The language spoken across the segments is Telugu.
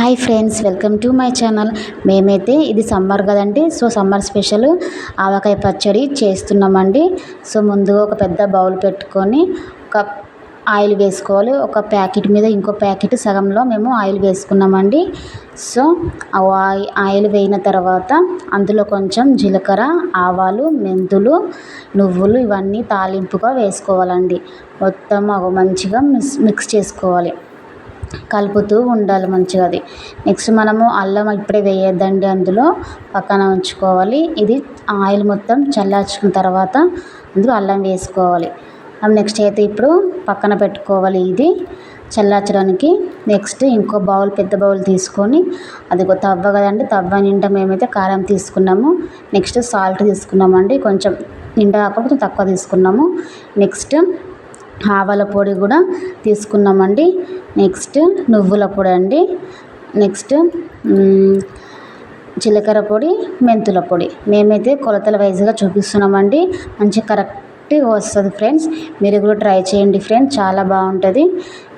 Hi friends, welcome to my channel. మేమైతే ఇది సమ్మర్ కదండి, సో సమ్మర్ స్పెషల్ ఆవకాయ పచ్చడి చేస్తున్నామండి. సో ముందుగా ఒక పెద్ద బౌల్ పెట్టుకొని ఒక ఆయిల్ వేసుకోవాలి. ఒక ప్యాకెట్ మీద ఇంకో ప్యాకెట్ సగంలో మేము ఆయిల్ వేసుకున్నామండి. సో ఆయిల్ వేయిన తర్వాత అందులో కొంచెం జీలకర్ర, ఆవాలు, మెంతులు, నువ్వులు ఇవన్నీ తాలింపుగా వేసుకోవాలండి. మొత్తం మంచిగా మిక్స్ చేసుకోవాలి, కలుపుతూ ఉండాలి మంచిగా. అది నెక్స్ట్ మనము అల్లం ఇప్పుడే వేయొద్దండి, అందులో పక్కన ఉంచుకోవాలి. ఇది ఆయిల్ మొత్తం చల్లార్చుకున్న తర్వాత అందులో అల్లం వేసుకోవాలి. నెక్స్ట్ అయితే ఇప్పుడు పక్కన పెట్టుకోవాలి ఇది చల్లార్చడానికి. నెక్స్ట్ ఇంకో బౌల్, పెద్ద బౌల్ తీసుకొని, అది ఒక తవ్వ కదండి, తవ్వ నిండా మేమైతే కారం తీసుకున్నాము. నెక్స్ట్ సాల్ట్ తీసుకున్నామండి, కొంచెం నిండా కాకుండా తక్కువ తీసుకున్నాము. నెక్స్ట్ ఆవాల పొడి కూడా తీసుకున్నామండి. నెక్స్ట్ నువ్వుల పొడి అండి. నెక్స్ట్ జీలకర్ర పొడి, మెంతుల పొడి. మేమైతే కొలతల వైజ్గా చూపిస్తున్నామండి, మంచి కరెక్ట్గా వస్తుంది ఫ్రెండ్స్. మీరు కూడా ట్రై చేయండి ఫ్రెండ్స్, చాలా బాగుంటుంది.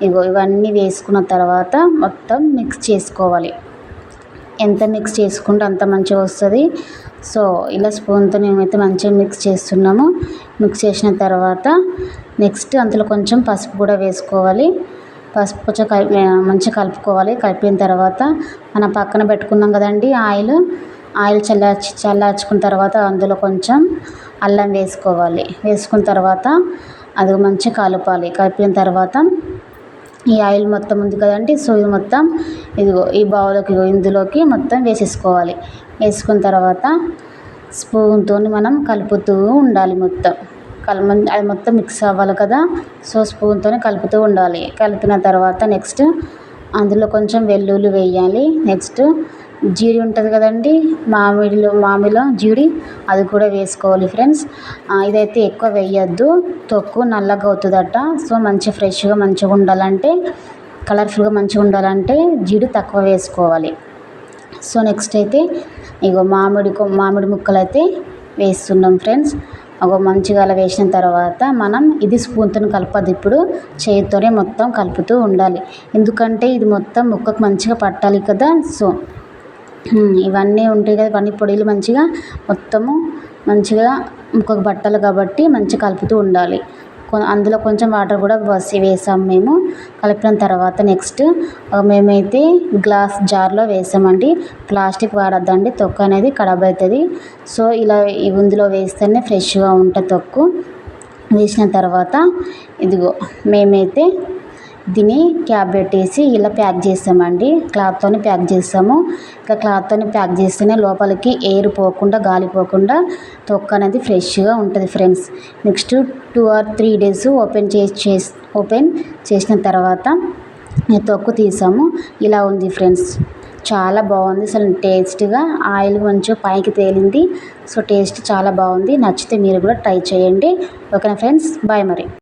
ఇవన్నీ వేసుకున్న తర్వాత మొత్తం మిక్స్ చేసుకోవాలి. ఎంత మిక్స్ చేసుకుంటే అంత మంచిగా వస్తుంది. సో ఇలా స్పూన్తో మేమైతే మంచిగా మిక్స్ చేస్తున్నాము. మిక్స్ చేసిన తర్వాత నెక్స్ట్ అందులో కొంచెం పసుపు కూడా వేసుకోవాలి. పసుపు కొంచెం మంచిగా కలుపుకోవాలి. కలిపిన తర్వాత మనం పక్కన పెట్టుకున్నాం కదండి ఆయిల్ చల్లార్చుకున్న తర్వాత అందులో కొంచెం అల్లం వేసుకోవాలి. వేసుకున్న తర్వాత అది మంచిగా కలపాలి. కలిపిన తర్వాత ఈ ఆయిల్ మొత్తం ఉంది కదండి, సో ఇది మొత్తం ఈ బౌల్లోకి ఇందులోకి మొత్తం వేసేసుకోవాలి. వేసుకున్న తర్వాత స్పూన్తో మనం కలుపుతూ ఉండాలి. మొత్తం అది మొత్తం మిక్స్ అవ్వాలి కదా, సో స్పూన్తో కలుపుతూ ఉండాలి. కలిపిన తర్వాత నెక్స్ట్ అందులో కొంచెం వెల్లుల్లి వేయాలి. నెక్స్ట్ జీడి ఉంటుంది కదండి, మామిడిలో జీడి, అది కూడా వేసుకోవాలి ఫ్రెండ్స్. ఇదైతే ఎక్కువ వేయద్దు, తొక్కు నల్లగా అవుతుందట. సో మంచిగా ఫ్రెష్గా మంచిగా ఉండాలంటే, కలర్ఫుల్గా మంచిగా ఉండాలంటే జీడి తక్కువ వేసుకోవాలి. సో నెక్స్ట్ అయితే మామిడి ముక్కలు అయితే వేస్తున్నాం ఫ్రెండ్స్. మంచిగా అలా వేసిన తర్వాత మనం ఇది స్పూన్తో కలపద్దు, ఇప్పుడు చేతితోనే మొత్తం కలుపుతూ ఉండాలి. ఎందుకంటే ఇది మొత్తం ముక్కకు మంచిగా పట్టాలి కదా. సో ఇవన్నీ ఉంటాయి కదా, ఇవన్నీ పొడిలు మంచిగా మొత్తము మంచిగా ముక్కకు పట్టాలి కాబట్టి మంచిగా కలుపుతూ ఉండాలి. అందులో కొంచెం వాటర్ కూడా వేసాము మేము. కలిపిన తర్వాత నెక్స్ట్ మేమైతే గ్లాస్ జార్లో వేసామండి. ప్లాస్టిక్ వాడద్దండి, తొక్కు అనేది ఖరాబ్ అవుతుంది. సో ఇలా ఇందులో వేస్తేనే ఫ్రెష్గా ఉంటుంది తొక్కు. వేసిన తర్వాత ఇదిగో మేమైతే దీన్ని క్యాప్ పెట్టేసి ఇలా ప్యాక్ చేస్తామండి. క్లాత్తో ప్యాక్ చేస్తాము. ఇట్లా క్లాత్తో ప్యాక్ చేస్తేనే లోపలికి ఎయిర్ పోకుండా, గాలి పోకుండా తొక్క అనేది ఫ్రెష్గా ఉంటుంది friends. Next 2 or 3 days open చేసిన తర్వాత తొక్కు తీసాము. ఇలా ఉంది ఫ్రెండ్స్, చాలా బాగుంది అసలు టేస్ట్గా. ఆయిల్ మంచిగా పైకి తేలింది. సో టేస్ట్ చాలా బాగుంది. నచ్చితే మీరు కూడా ట్రై చేయండి. ఓకేనా ఫ్రెండ్స్, బాయ్ మరి.